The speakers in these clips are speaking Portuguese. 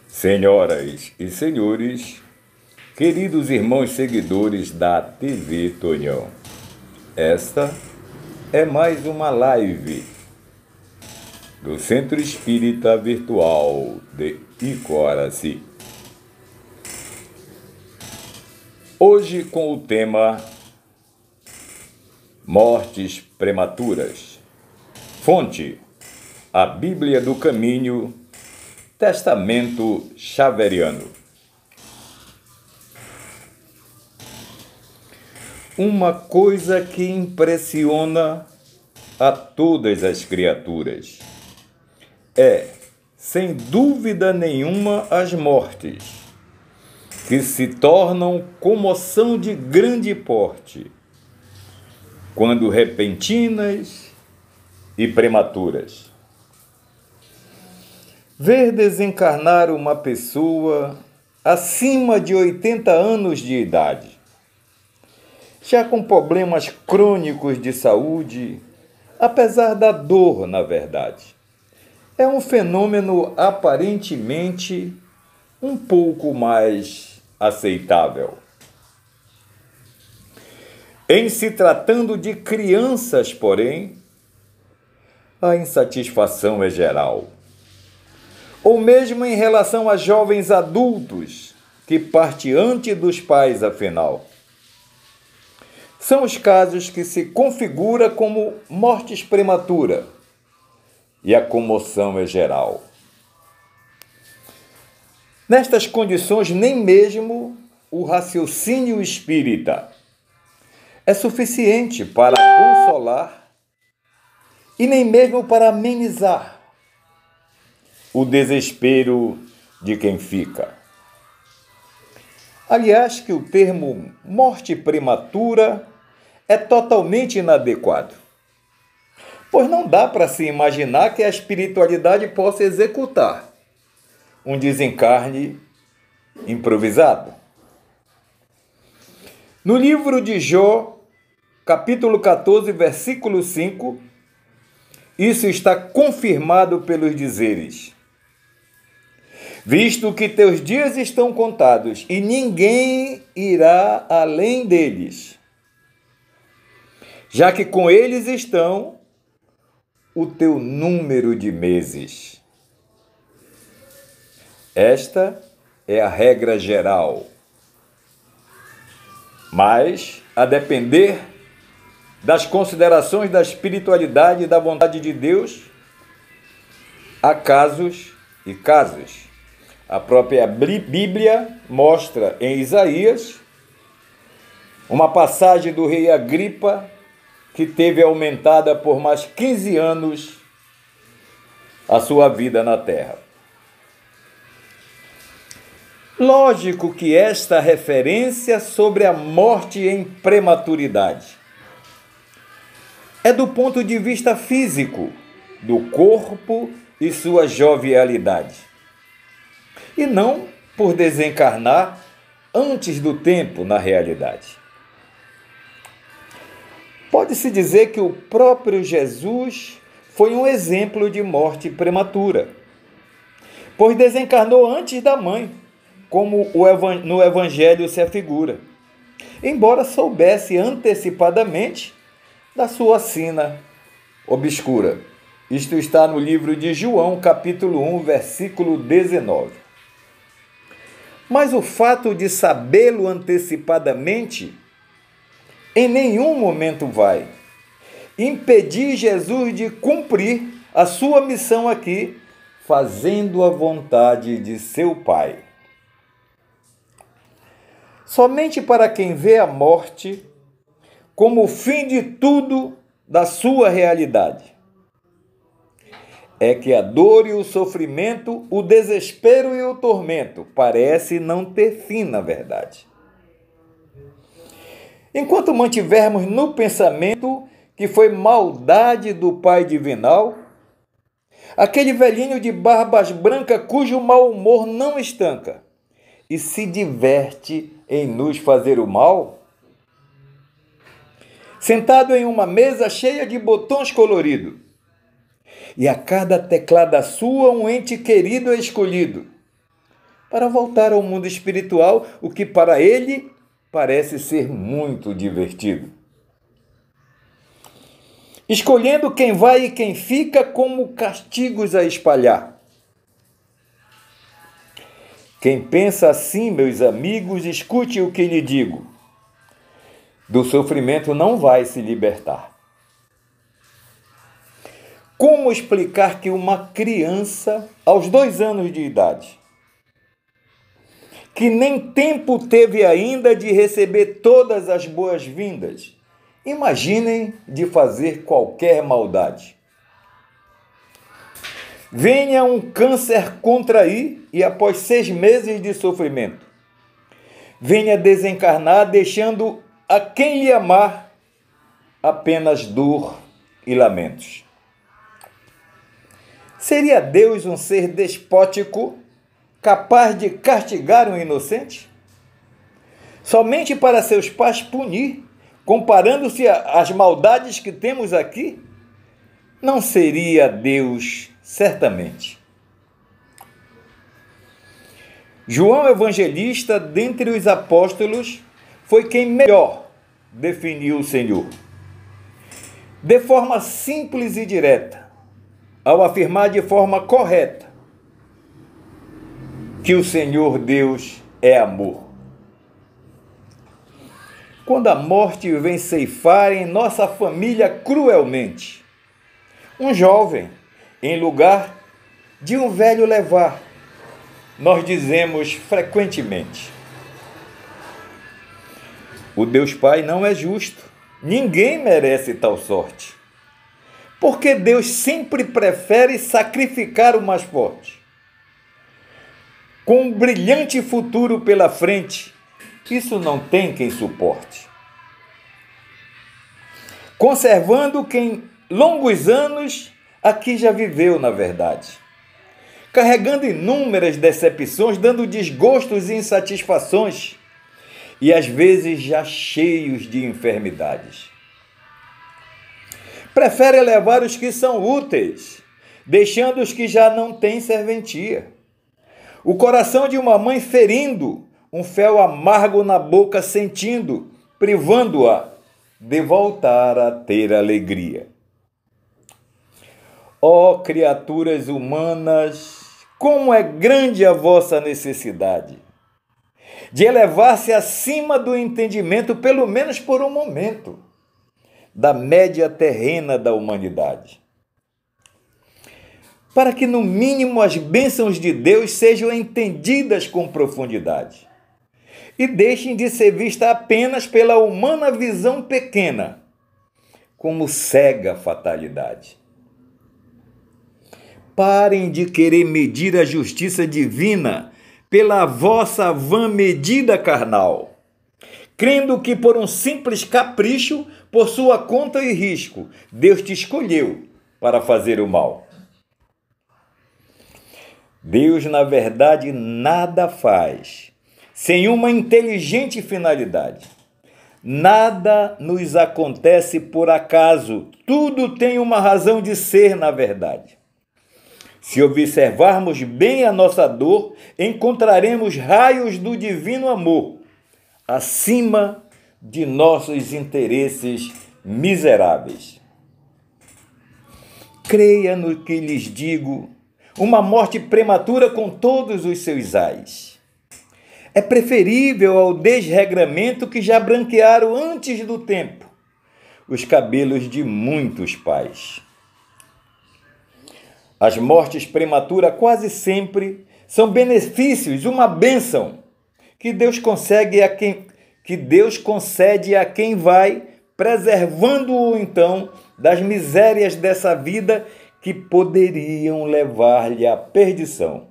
Senhoras e senhores, queridos irmãos seguidores da TV Tonhão, esta é mais uma live do Centro Espírita Virtual de Icoaraci. Hoje com o tema Mortes Prematuras. Fonte: a Bíblia do Caminho, Testamento Xaveriano. Uma coisa que impressiona a todas as criaturas é, sem dúvida nenhuma, as mortes, que se tornam comoção de grande porte, quando repentinas e prematuras. Ver desencarnar uma pessoa acima de 80 anos de idade, já com problemas crônicos de saúde, apesar da dor, na verdade, é um fenômeno aparentemente um pouco mais aceitável. Em se tratando de crianças, porém, a insatisfação é geral. Ou mesmo em relação a jovens adultos, que parte antes dos pais, afinal. São os casos que se configura como mortes prematura, e a comoção é geral. Nestas condições, nem mesmo o raciocínio espírita é suficiente para consolar e nem mesmo para amenizar o desespero de quem fica. Aliás, que o termo morte prematura é totalmente inadequado, pois não dá para se imaginar que a espiritualidade possa executar um desencarne improvisado. No livro de Jó, capítulo 14, versículo 5, isso está confirmado pelos dizeres: visto que teus dias estão contados e ninguém irá além deles, já que com eles estão o teu número de meses. Esta é a regra geral. Mas, a depender das considerações da espiritualidade e da vontade de Deus, há casos e casos. A própria Bíblia mostra em Isaías uma passagem do rei Agripa que teve aumentada por mais 15 anos a sua vida na terra. Lógico que esta referência sobre a morte em prematuridade é do ponto de vista físico, do corpo e sua jovialidade, e não por desencarnar antes do tempo na realidade. Pode-se dizer que o próprio Jesus foi um exemplo de morte prematura, pois desencarnou antes da mãe, como no Evangelho se afigura, embora soubesse antecipadamente da sua sina obscura. Isto está no livro de João, capítulo 1, versículo 19. Mas o fato de sabê-lo antecipadamente em nenhum momento vai impedir Jesus de cumprir a sua missão aqui, fazendo a vontade de seu Pai. Somente para quem vê a morte como o fim de tudo da sua realidade é que a dor e o sofrimento, o desespero e o tormento parece não ter fim, na verdade. Enquanto mantivermos no pensamento que foi maldade do Pai Divinal, aquele velhinho de barbas brancas cujo mau humor não estanca e se diverte em nos fazer o mal, sentado em uma mesa cheia de botões coloridos, e a cada teclada sua um ente querido é escolhido, para voltar ao mundo espiritual, o que para ele parece ser muito divertido. Escolhendo quem vai e quem fica como castigos a espalhar. Quem pensa assim, meus amigos, escute o que lhe digo. Do sofrimento não vai se libertar. Como explicar que uma criança, aos 2 anos de idade, que nem tempo teve ainda de receber todas as boas-vindas, imaginem de fazer qualquer maldade? Venha um câncer contrair e após 6 meses de sofrimento, venha desencarnar deixando a quem lhe amar apenas dor e lamentos. Seria Deus um ser despótico, capaz de castigar um inocente? Somente para seus pais punir, comparando-se às maldades que temos aqui? Não seria Deus, certamente. João Evangelista, dentre os apóstolos, foi quem melhor definiu o Senhor. De forma simples e direta, ao afirmar de forma correta que o Senhor Deus é amor. Quando a morte vem ceifar em nossa família cruelmente, um jovem, em lugar de um velho levar, nós dizemos frequentemente: o Deus Pai não é justo, ninguém merece tal sorte. Porque Deus sempre prefere sacrificar o mais forte. Com um brilhante futuro pela frente, isso não tem quem suporte. Conservando quem longos anos aqui já viveu, na verdade. Carregando inúmeras decepções, dando desgostos e insatisfações, e às vezes já cheios de enfermidades. Prefere levar os que são úteis, deixando os que já não têm serventia. O coração de uma mãe ferindo, um fel amargo na boca sentindo, privando-a de voltar a ter alegria. Ó criaturas humanas, como é grande a vossa necessidade de elevar-se acima do entendimento, pelo menos por um momento, da média terrena da humanidade. Para que, no mínimo, as bênçãos de Deus sejam entendidas com profundidade e deixem de ser vistas apenas pela humana visão pequena, como cega fatalidade. Parem de querer medir a justiça divina pela vossa vã medida carnal, crendo que por um simples capricho, por sua conta e risco, Deus te escolheu para fazer o mal. Deus, na verdade, nada faz sem uma inteligente finalidade. Nada nos acontece por acaso, tudo tem uma razão de ser, na verdade. Se observarmos bem a nossa dor, encontraremos raios do divino amor, acima de nossos interesses miseráveis. Creia no que lhes digo, uma morte prematura com todos os seus ais é preferível ao desregramento que já branquearam antes do tempo os cabelos de muitos pais. As mortes prematuras quase sempre são benefícios, uma bênção que Deus concede a quem vai, preservando-o então das misérias dessa vida que poderiam levar-lhe à perdição.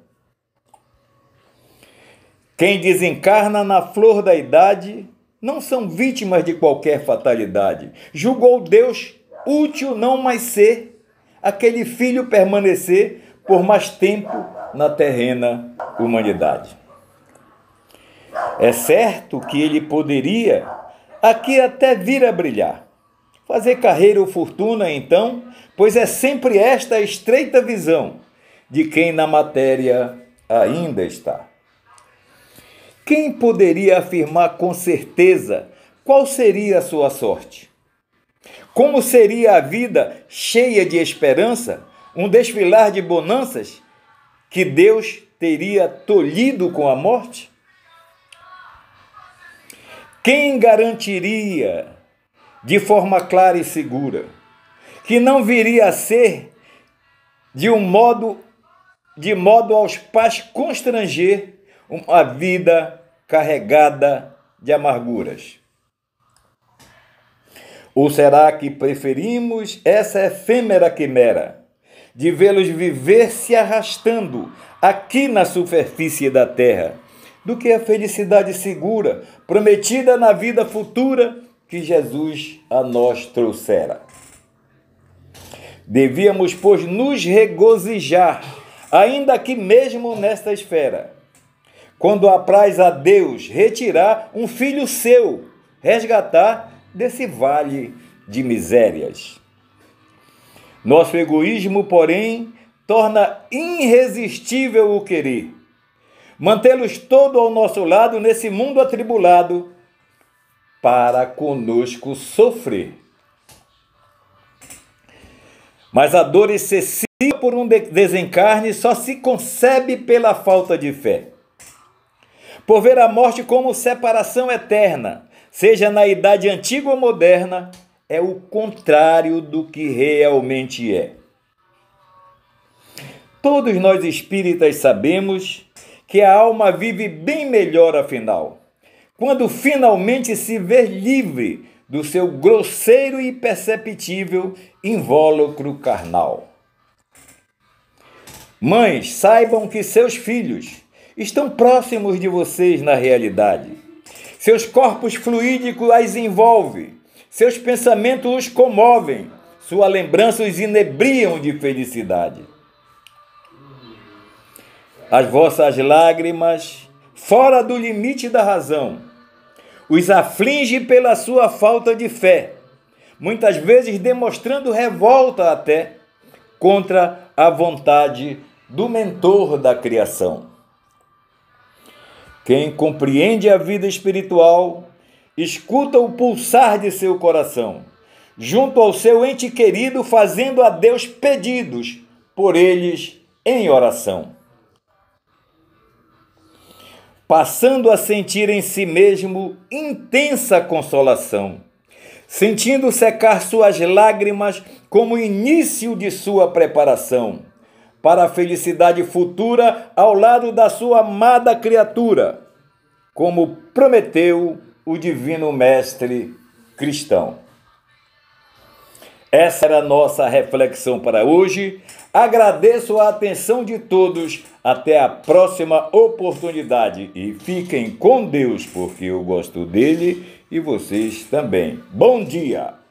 Quem desencarna na flor da idade não são vítimas de qualquer fatalidade. Julgou Deus útil não mais ser aquele filho permanecer por mais tempo na terrena humanidade. É certo que ele poderia aqui até vir a brilhar, fazer carreira ou fortuna, então, pois é sempre esta a estreita visão de quem na matéria ainda está. Quem poderia afirmar com certeza qual seria a sua sorte? Como seria a vida cheia de esperança, um desfilar de bonanças que Deus teria tolhido com a morte? Quem garantiria de forma clara e segura que não viria a ser de modo aos pais constranger uma vida carregada de amarguras? Ou será que preferimos essa efêmera quimera de vê-los viver se arrastando aqui na superfície da terra, do que a felicidade segura, prometida na vida futura que Jesus a nós trouxera? Devíamos, pois, nos regozijar, ainda que mesmo nesta esfera, quando apraz a Deus retirar um filho seu, resgatar desse vale de misérias. Nosso egoísmo, porém, torna irresistível o querer mantê-los todo ao nosso lado nesse mundo atribulado para conosco sofrer. Mas a dor excessiva por um desencarne só se concebe pela falta de fé. Por ver a morte como separação eterna, seja na idade antiga ou moderna, é o contrário do que realmente é. Todos nós espíritas sabemos que a alma vive bem melhor afinal, quando finalmente se vê livre do seu grosseiro e perceptível invólucro carnal. Mães, saibam que seus filhos estão próximos de vocês na realidade. Seus corpos fluídicos as envolvem, seus pensamentos os comovem, sua lembrança os inebriam de felicidade. As vossas lágrimas, fora do limite da razão, os aflige pela sua falta de fé, muitas vezes demonstrando revolta até contra a vontade do mentor da criação. Quem compreende a vida espiritual, escuta o pulsar de seu coração, junto ao seu ente querido, fazendo a Deus pedidos por eles em oração. Passando a sentir em si mesmo intensa consolação, sentindo secar suas lágrimas como início de sua preparação para a felicidade futura ao lado da sua amada criatura, como prometeu o Divino Mestre cristão. Essa era a nossa reflexão para hoje. Agradeço a atenção de todos. Até a próxima oportunidade. E fiquem com Deus, porque eu gosto dele e vocês também. Bom dia!